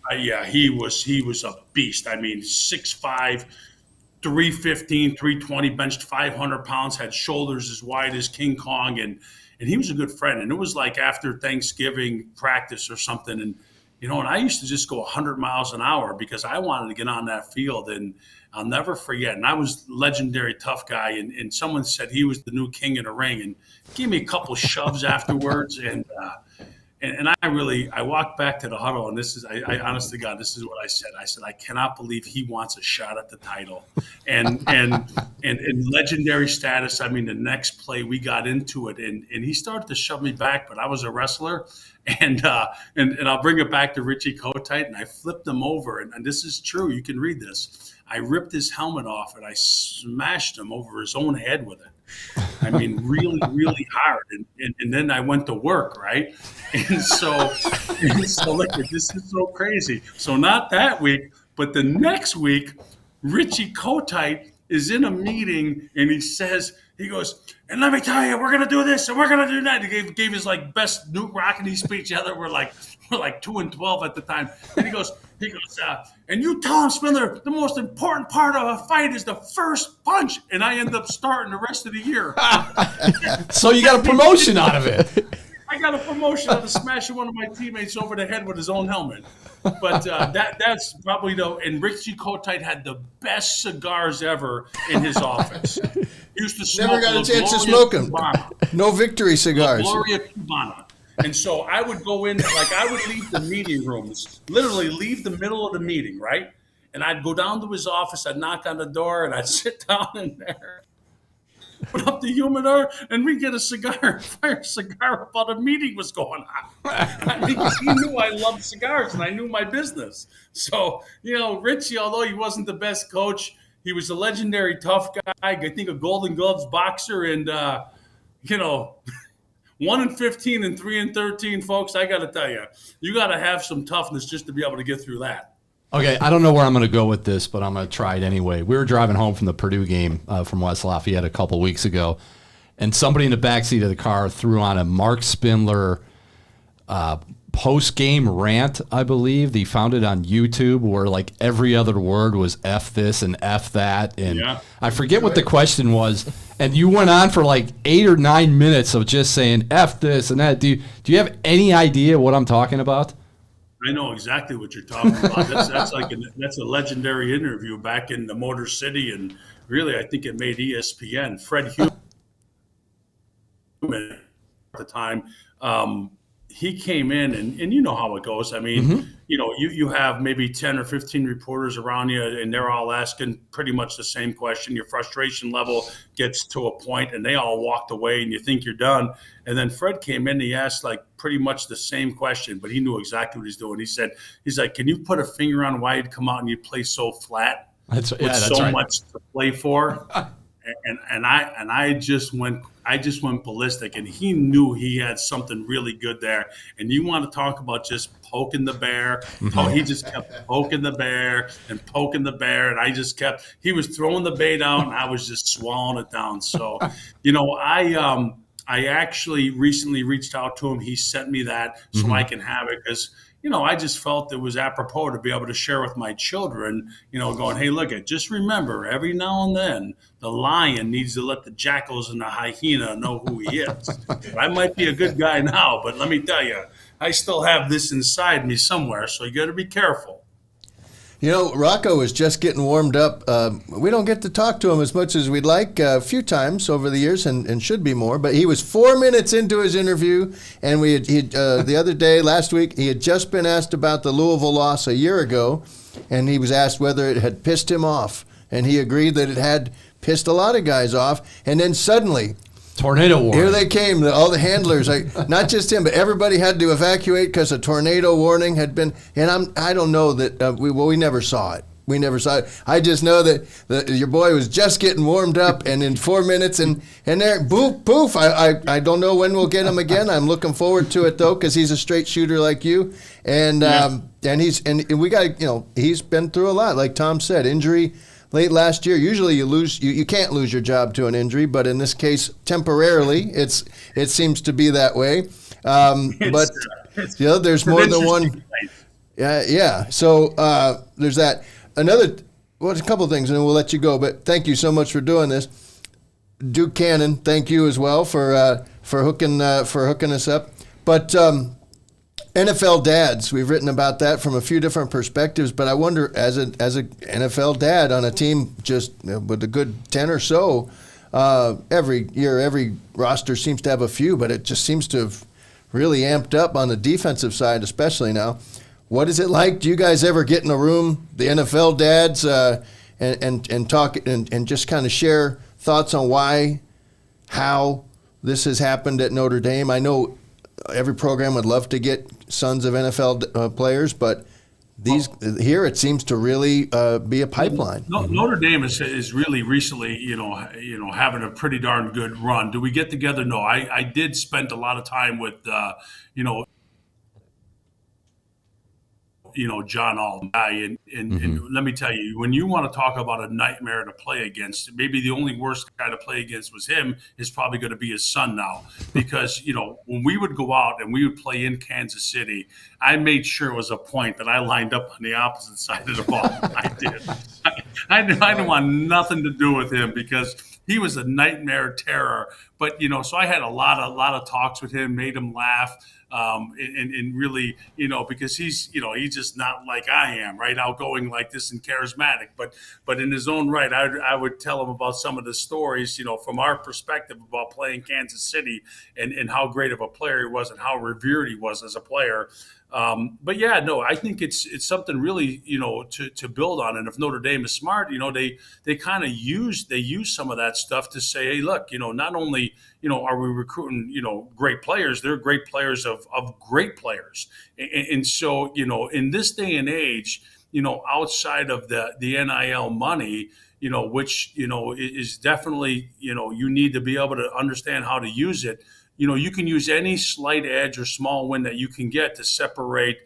right? Yeah, he was a beast. I mean, 6'5", 315, 320, benched 500 pounds, had shoulders as wide as King Kong, and he was a good friend. And it was like after Thanksgiving practice or something, and I used to just go 100 miles an hour because I wanted to get on that field, and I'll never forget. And I was legendary tough guy, and someone said he was the new king in the ring, and gave me a couple shoves afterwards, and I walked back to the huddle, and I honest to God, this is what I said. I said, I cannot believe he wants a shot at the title, and legendary status. I mean, the next play we got into it, and he started to shove me back, but I was a wrestler, and I'll bring it back to Richie Kotite, and I flipped him over, and this is true. You can read this. I ripped his helmet off, and I smashed him over his own head with it. I mean, really, really hard. And then I went to work, right? And so look, this is so crazy. So not that week, but the next week, Richie Kotite is in a meeting, and he goes, and let me tell you, we're gonna do this and we're gonna do that. He gave his best Nuke Rockety speech ever. We're like 2-12 at the time, and he goes, and you tell him, Spindler, the most important part of a fight is the first punch, and I end up starting the rest of the year. So you got a promotion out of it. I got a promotion out of smashing one of my teammates over the head with his own helmet. But that's probably and Richie Kotite had the best cigars ever in his office. He used to smoke. Never got a chance to smoke them. No victory cigars. Gloria Cubana. And so I would go in, I would leave the meeting rooms, literally leave the middle of the meeting, right? And I'd go down to his office, I'd knock on the door, and I'd sit down in there, put up the humidor, and we'd get a cigar, fire a cigar while the meeting was going on. I mean, he knew I loved cigars, and I knew my business. So, Richie, although he wasn't the best coach, he was a legendary tough guy, I think a Golden Gloves boxer, and, 1-15 and 3-13, folks. I got to tell you, you got to have some toughness just to be able to get through that. Okay, I don't know where I'm going to go with this, but I'm going to try it anyway. We were driving home from the Purdue game from West Lafayette a couple weeks ago, and somebody in the backseat of the car threw on a Mark Spindler post-game rant, I believe. They found it on YouTube where every other word was F this and F that. And yeah. I forget what the question was. And you went on for 8 or 9 minutes of just saying F this and that. Do you have any idea what I'm talking about? I know exactly what you're talking about. That's a legendary interview back in the Motor City, and really, I think it made ESPN. Fred Heumann at the time, he came in, and you know how it goes. I mean, you have maybe 10 or 15 reporters around you, and they're all asking pretty much the same question. Your frustration level gets to a point, and they all walked away, and you think you're done. And then Fred came in, and he asked like pretty much the same question, but he knew exactly what he's doing. He's like, can you put a finger on why you'd come out and you play so flat That's so right. much to play for? And I just went ballistic, and he knew he had something really good there. And you want to talk about just poking the bear? Oh, he just kept poking the bear and poking the bear, and he was throwing the bait out, and I was just swallowing it down. So, I actually recently reached out to him. He sent me that so I can have it, because I just felt it was apropos to be able to share with my children, going, hey, look, just remember, every now and then, the lion needs to let the jackals and the hyena know who he is. I might be a good guy now, but let me tell you, I still have this inside me somewhere, so you got to be careful. Rocco is just getting warmed up. We don't get to talk to him as much as we'd like a few times over the years, and should be more. But he was 4 minutes into his interview, and the other day, last week, he had just been asked about the Louisville loss a year ago, and he was asked whether it had pissed him off. And he agreed that it had pissed a lot of guys off. And then suddenly, tornado warning. Here they came, all the handlers, not just him, but everybody had to evacuate because a tornado warning had been. And I don't know that we never saw it. We never saw it. I just know that your boy was just getting warmed up, and in 4 minutes, and there, poof. I don't know when we'll get him again. I'm looking forward to it though, because he's a straight shooter like you, and we got he's been through a lot. Like Tom said, injury late last year. Usually you can't lose your job to an injury, but in this case, temporarily, it seems to be that way. But there's more than one. Yeah. So there's that. A couple of things, and then we'll let you go. But thank you so much for doing this, Duke Cannon. Thank you as well for hooking us up. But NFL dads, we've written about that from a few different perspectives. But I wonder, as a NFL dad on a team just with a good 10 or so, every year, every roster seems to have a few, but it just seems to have really amped up on the defensive side, especially now. What is it like? Do you guys ever get in a room, the NFL dads, and talk and just kind of share thoughts on how this has happened at Notre Dame? I know every program would love to get sons of NFL players, but here it seems to really be a pipeline. Notre Dame is really recently, having a pretty darn good run. Do we get together? No, I did spend a lot of time with, John Alden guy, and let me tell you, when you want to talk about a nightmare to play against, maybe the only worst guy to play against was him. Is probably going to be his son now, because when we would go out and we would play in Kansas City, I made sure it was a point that I lined up on the opposite side of the ball. I did. I didn't want nothing to do with him, because he was a nightmare terror. But so I had a lot of talks with him, made him laugh. And really, because he's just not like I am, right? Outgoing like this and charismatic, but in his own right, I would tell him about some of the stories, from our perspective about playing Kansas City and how great of a player he was and how revered he was as a player. But yeah, no, I think it's something really, to build on. And if Notre Dame is smart, they kind of use some of that stuff to say, hey, look, not only, are we recruiting, great players, they're great players of great players. And so, in this day and age, outside of the NIL money, which, is definitely, you need to be able to understand how to use it. You can use any slight edge or small win that you can get to separate,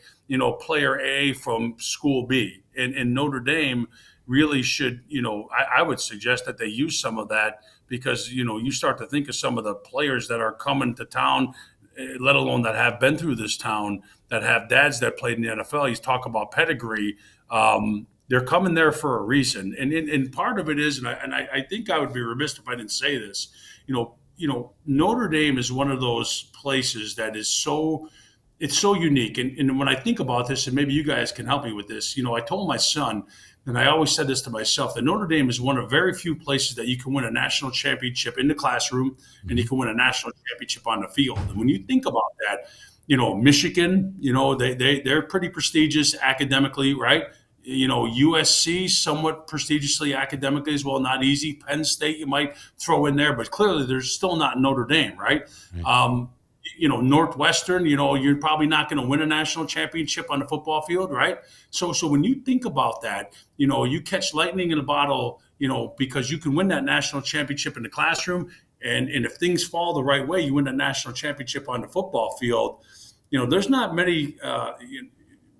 player A from school B. And Notre Dame really should, I would suggest that they use some of that, because, you start to think of some of the players that are coming to town, let alone that have been through this town, that have dads that played in the NFL. You talk about pedigree. They're coming there for a reason. And part of it is, and I think I would be remiss if I didn't say this, Notre Dame is one of those places that is so it's so unique. And when I think about this, and maybe you guys can help me with this, I told my son, and I always said this to myself, that Notre Dame is one of very few places that you can win a national championship in the classroom and you can win a national championship on the field. And when you think about that, Michigan, they're pretty prestigious academically, right? USC, somewhat prestigiously academically as well, not easy. Penn State, you might throw in there, but clearly they're still not Notre Dame, right? Northwestern, you're probably not going to win a national championship on the football field, right? So when you think about that, you catch lightning in a bottle, because you can win that national championship in the classroom. And if things fall the right way, you win a national championship on the football field. There's not many, not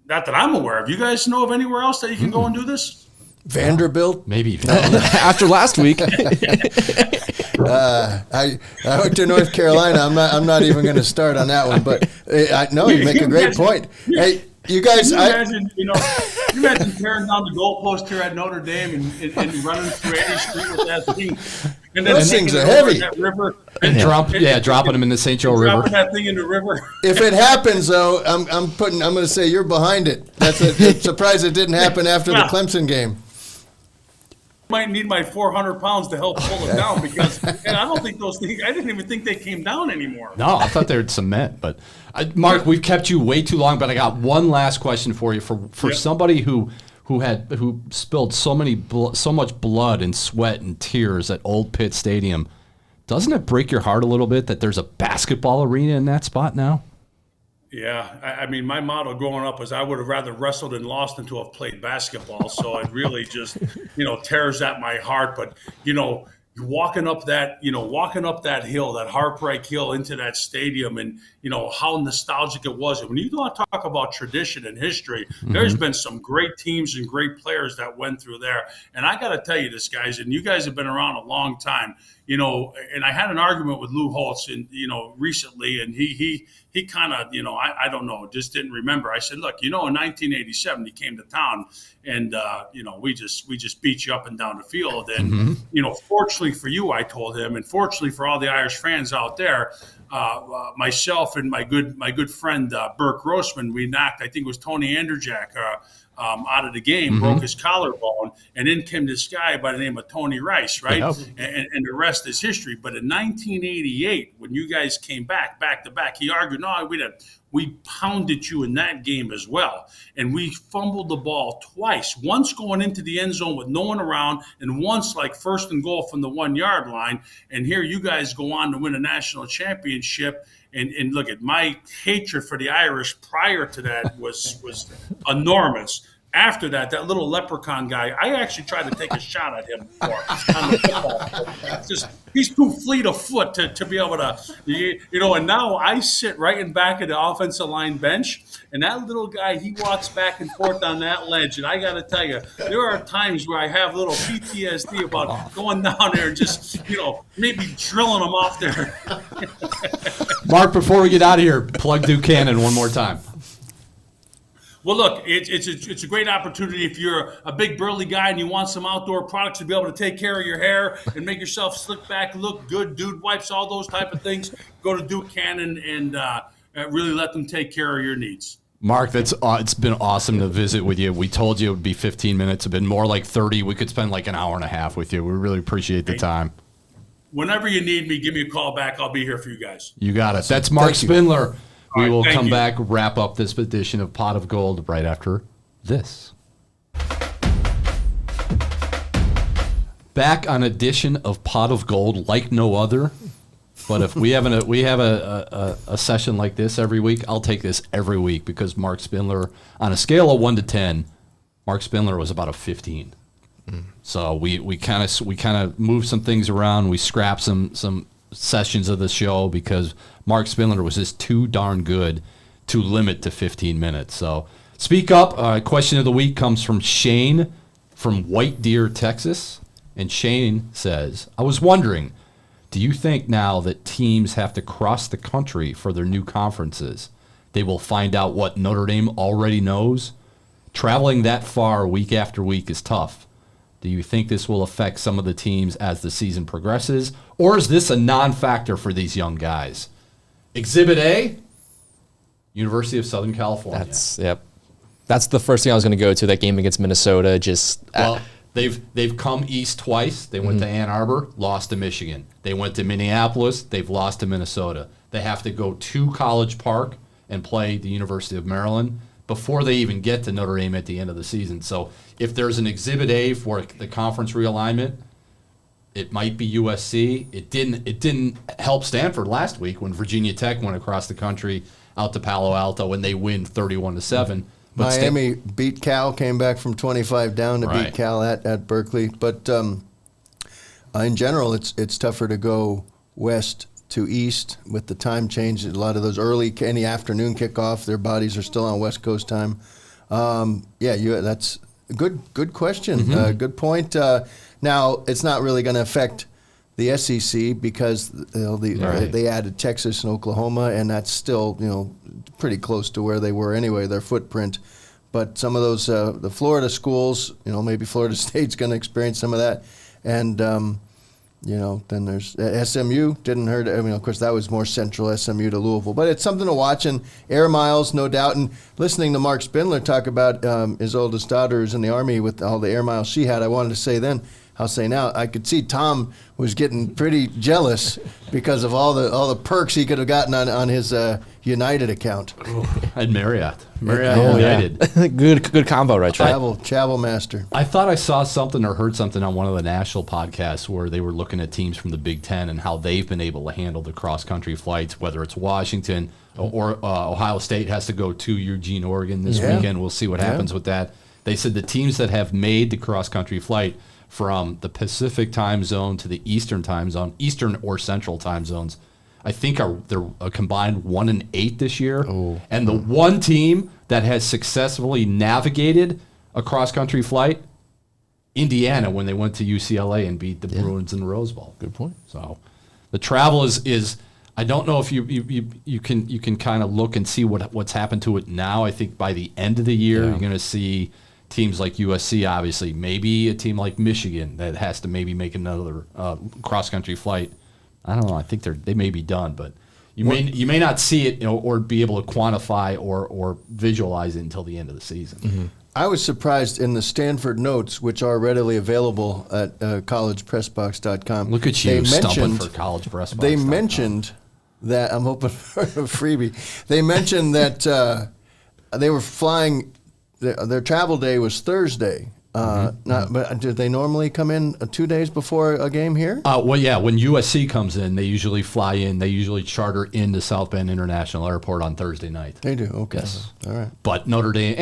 that I'm aware of. You guys know of anywhere else that you can go and do this? Vanderbilt? Maybe. After last week. I went to North Carolina. I'm not even going to start on that one. But you make a great point. Hey, you guys. You imagine tearing down the goalpost here at Notre Dame and running through any street with that thing. And then those things are heavy. That river And dropping them in the St. Joe River. Dropping that thing in the river. If it happens, though, I'm going to say you're behind it. That's a surprise it didn't happen after the Clemson game. Might need my 400 pounds to help pull it down because I don't think those things. I didn't even think they came down anymore. No, I thought they were cement. But Mark, we've kept you way too long. But I got one last question for you. For somebody who spilled so much blood and sweat and tears at Old Pitt Stadium, doesn't it break your heart a little bit that there's a basketball arena in that spot now? Yeah, I mean, my motto growing up was I would have rather wrestled and lost than to have played basketball. So it really just, tears at my heart. But, walking up that hill, that heartbreak hill into that stadium and, how nostalgic it was. And when you talk about tradition and history, there's been some great teams and great players that went through there. And I got to tell you this, guys, and you guys have been around a long time, and I had an argument with Lou Holtz recently, and he kind of, I don't know, just didn't remember. I said, look, in 1987, he came to town and, we just beat you up and down the field. And, fortunately for you, I told him, and fortunately for all the Irish fans out there, myself and my good friend, Burke Grossman, we knocked, I think it was Tony Anderjack, out of the game, broke his collarbone, and in came this guy by the name of Tony Rice, right? Yep. And the rest is history. But in 1988, when you guys came back to back, he argued, no, we pounded you in that game as well. And we fumbled the ball twice, once going into the end zone with no one around, and once like first and goal from the 1 yard line. And here you guys go on to win a national championship. And look at my hatred for the Irish prior to that was enormous. After that little leprechaun guy, I actually tried to take a shot at him before on the football. He's too fleet of foot to be able to, and now I sit right in back of the offensive line bench, and that little guy, he walks back and forth on that ledge. And I got to tell you, there are times where I have little PTSD about going down there and just, maybe drilling them off there. Mark, before we get out of here, plug Buchanan one more time. Well, look, it's a great opportunity if you're a big burly guy and you want some outdoor products to be able to take care of your hair and make yourself slick back, look good, dude wipes, all those type of things. Go to Buchanan and really let them take care of your needs. Mark, it's been awesome to visit with you. We told you it would be 15 minutes. It's been more like 30. We could spend like an hour and a half with you. We really appreciate the time. Whenever you need me, give me a call back. I'll be here for you guys. You got it. That's Mark Spindler. We will come back, wrap up this edition of Pot of Gold right after this. Back on edition of Pot of Gold like no other. But if we have a session like this every week, I'll take this every week because Mark Spindler, on a scale of 1 to 10, Mark Spindler was about a 15. So we kind of moved some things around. We scrapped some sessions of the show because Mark Spindler was just too darn good to limit to 15 minutes. So speak up. Question of the week comes from Shane from White Deer, Texas. And Shane says, I was wondering, do you think now that teams have to cross the country for their new conferences, they will find out what Notre Dame already knows? Traveling that far week after week is tough. Do you think this will affect some of the teams as the season progresses? Or is this a non-factor for these young guys? Exhibit A, University of Southern California. That's the first thing I was going to go to. That game against Minnesota. Well, they've come east twice. They went to Ann Arbor, lost to Michigan. They went to Minneapolis. They've lost to Minnesota. They have to go to College Park and play the University of Maryland before they even get to Notre Dame at the end of the season. So if there's an Exhibit A for the conference realignment, it might be USC. It didn't help Stanford last week when Virginia Tech went across the country out to Palo Alto and they win 31-7. But Miami beat Cal, came back from 25 down to beat Cal at Berkeley. But in general, it's tougher to go west to east with the time change. A lot of those any afternoon kickoff, their bodies are still on West Coast time. That's a good question. Good point. Now, it's not really going to affect the SEC because they added Texas and Oklahoma, and that's still pretty close to where they were anyway, their footprint. But some of those the Florida schools, maybe Florida State's going to experience some of that, and then there's SMU. Didn't hurt. I mean, of course, that was more central SMU to Louisville, but it's something to watch. And air miles, no doubt. And listening to Mark Spindler talk about his oldest daughter who's in the Army with all the air miles she had, I wanted to say then. I'll say now, I could see Tom was getting pretty jealous because of all the perks he could have gotten on his United account. And Marriott United. Yeah. good combo, right? Travel master. I thought I saw something or heard something on one of the national podcasts where they were looking at teams from the Big Ten and how they've been able to handle the cross-country flights, whether it's Washington or Ohio State has to go to Eugene, Oregon this weekend. We'll see what happens with that. They said the teams that have made the cross-country flight from the Pacific time zone to the Eastern time zone, Eastern or Central time zones, I think they're a combined 1-8 this year. Oh. And the one team that has successfully navigated a cross-country flight, Indiana, when they went to UCLA and beat the Bruins in the Rose Bowl. Good point. So the travel is I don't know if you can kind of look and see what's happened to it now. I think by the end of the year you're going to see teams like USC, obviously, maybe a team like Michigan that has to maybe make another cross-country flight. I don't know. I think they may be done, but you may not see it or be able to quantify or visualize it until the end of the season. Mm-hmm. I was surprised in the Stanford notes, which are readily available at collegepressbox.com. Look at you stumping for collegepressbox.com. They mentioned that, I'm hoping for a freebie. They mentioned that they were flying. Their travel day was Thursday. But do they normally come in 2 days before a game here? When USC comes in, they usually fly in. They usually charter into South Bend International Airport on Thursday night. They do, okay. Yes. All right. But Notre Dame,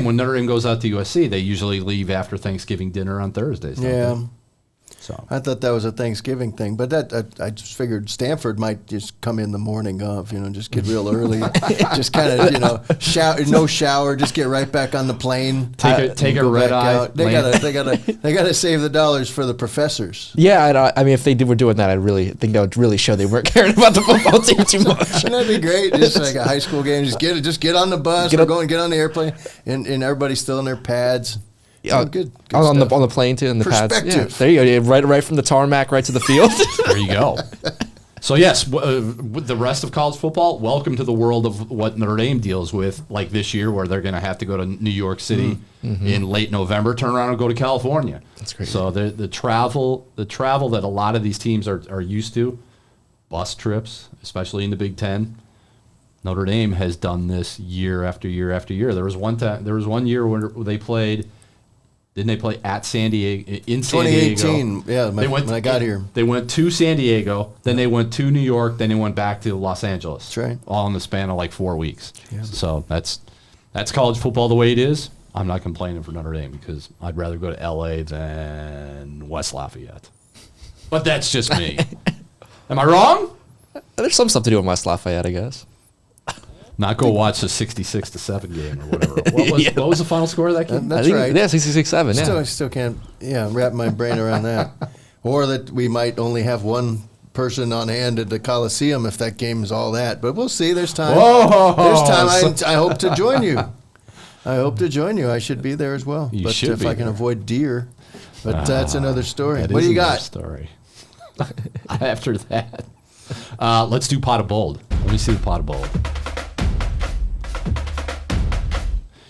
when Notre Dame goes out to USC, they usually leave after Thanksgiving dinner on Thursdays. Yeah. So I thought that was a Thanksgiving thing, but I just figured Stanford might just come in the morning of, just get real early, just kind of, no shower, just get right back on the plane. Take a red eye. They gotta save the dollars for the professors. Yeah, I mean, if they were doing that, I really think that would really show they weren't caring about the football team too much. Wouldn't that be great? Just like a high school game, just get on the bus, get on the airplane, and everybody's still in their pads. Good on the plane too, and the pads. Yeah, there you go. Right from the tarmac right to the field. There you go. So yes, with the rest of college football, welcome to the world of what Notre Dame deals with, like this year, where they're going to have to go to New York City in late November, turn around and go to California. That's great. So the travel that a lot of these teams are used to, bus trips, especially in the Big Ten. Notre Dame has done this year after year after year. There was one year where they played. Didn't they play at San Diego, in San Diego? 2018, yeah, when I got here. They went to San Diego, then they went to New York, then they went back to Los Angeles. That's right. All in the span of like 4 weeks. Yeah. So that's college football the way it is. I'm not complaining for Notre Dame because I'd rather go to L.A. than West Lafayette. But that's just me. Am I wrong? There's some stuff to do in West Lafayette, I guess. Not go watch the 66-7 game or whatever. What was the final score of that game? That's right. Yeah, 66-7. Yeah. I still can't wrap my brain around that. Or that we might only have one person on hand at the Coliseum if that game is all that. But we'll see. There's time. Whoa! There's time. I hope to join you. I should be there as well. You should if be I can there. avoid deer. But that's another story. What do you got? Story. After that, let's do pot of bold. Let me see the pot of bold.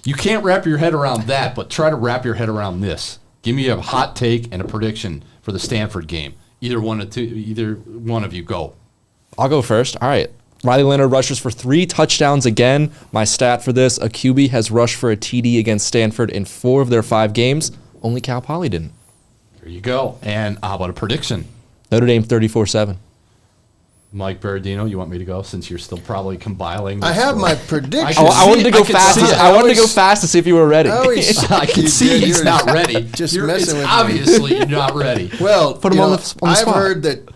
You can't wrap your head around that, but try to wrap your head around this. Give me a hot take and a prediction for the Stanford game. Either one of you go. I'll go first. All right. Riley Leonard rushes for 3 touchdowns again. My stat for this, a QB has rushed for a TD against Stanford in 4 of their 5 games. Only Cal Poly didn't. There you go. And how about a prediction? Notre Dame 34-7. Mike Berardino, you want me to go since you're still probably compiling this? I have my prediction. I wanted to go fast. I wanted to go always- fast to see if you were ready. I can You see did, he's you're not ready. just It's messing with me. obviously you're not ready. Well, Put him you on know, the spot. I've heard that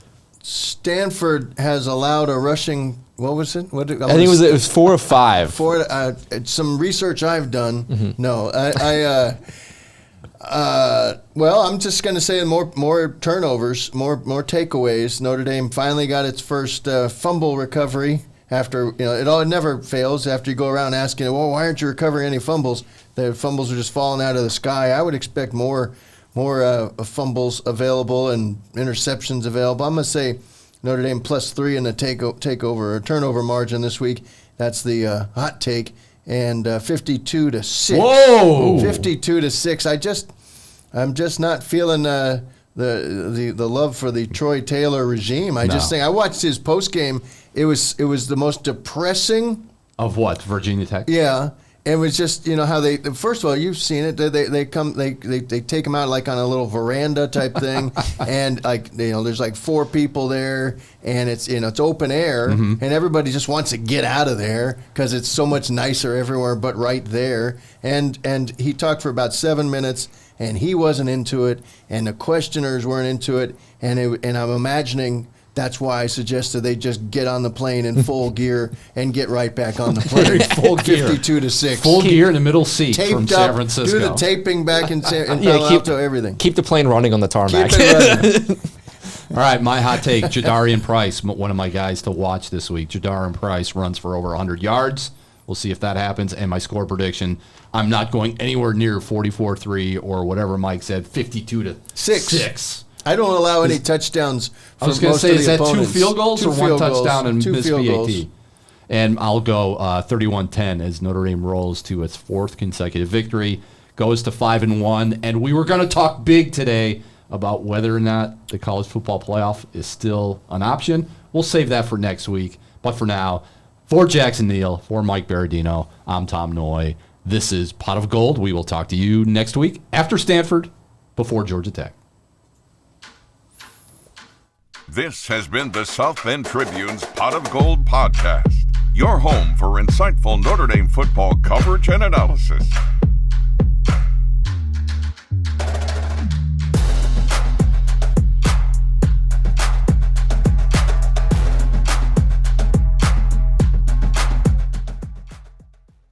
Stanford has allowed a rushing. What was it? What I think it was 4 of 5. For some research I've done. Mm-hmm. No, well, I'm just going to say more turnovers, more takeaways. Notre Dame finally got its first fumble recovery after it never fails after you go around asking, well, why aren't you recovering any fumbles? The fumbles are just falling out of the sky. I would expect more fumbles available and interceptions available. I'm going to say Notre Dame +3 in the takeover or turnover margin this week. That's the hot take. And 52-6. Whoa! 52-6. I'm just not feeling the love for the Troy Taylor regime. I just think I watched his post game. It was the most depressing. Of what? Virginia Tech? Yeah. It was just, how they, first of all, you've seen it. They take them out like on a little veranda type thing. And there's like 4 people there and it's open air and everybody just wants to get out of there because it's so much nicer everywhere but right there. And he talked for about 7 minutes and he wasn't into it and the questioners weren't into it. And I'm imagining that's why I suggested they just get on the plane in full gear and get right back on the plane. Full gear. 52-6. Full gear in the middle seat Taped from up, San Francisco. do the taping back in Palo Alto, everything. Keep the plane running on the tarmac. Keep it running. All right, my hot take, Jadarian Price, one of my guys to watch this week. Jadarian Price runs for over 100 yards. We'll see if that happens. And my score prediction, I'm not going anywhere near 44-3 or whatever Mike said, 52-6. I don't allow any touchdowns for I was going to most say, of the is that opponents. 2 field goals or 1 field goals, touchdown and 2 missed field PAT? goals. And I'll go 31-10 as Notre Dame rolls to its 4th consecutive victory, goes to 5-1. And we were going to talk big today about whether or not the college football playoff is still an option. We'll save that for next week. But for now, for Jackson Neal, for Mike Berardino, I'm Tom Noy. This is Pot of Gold. We will talk to you next week after Stanford, before Georgia Tech. This has been the South Bend Tribune's Pot of Gold podcast, your home for insightful Notre Dame football coverage and analysis.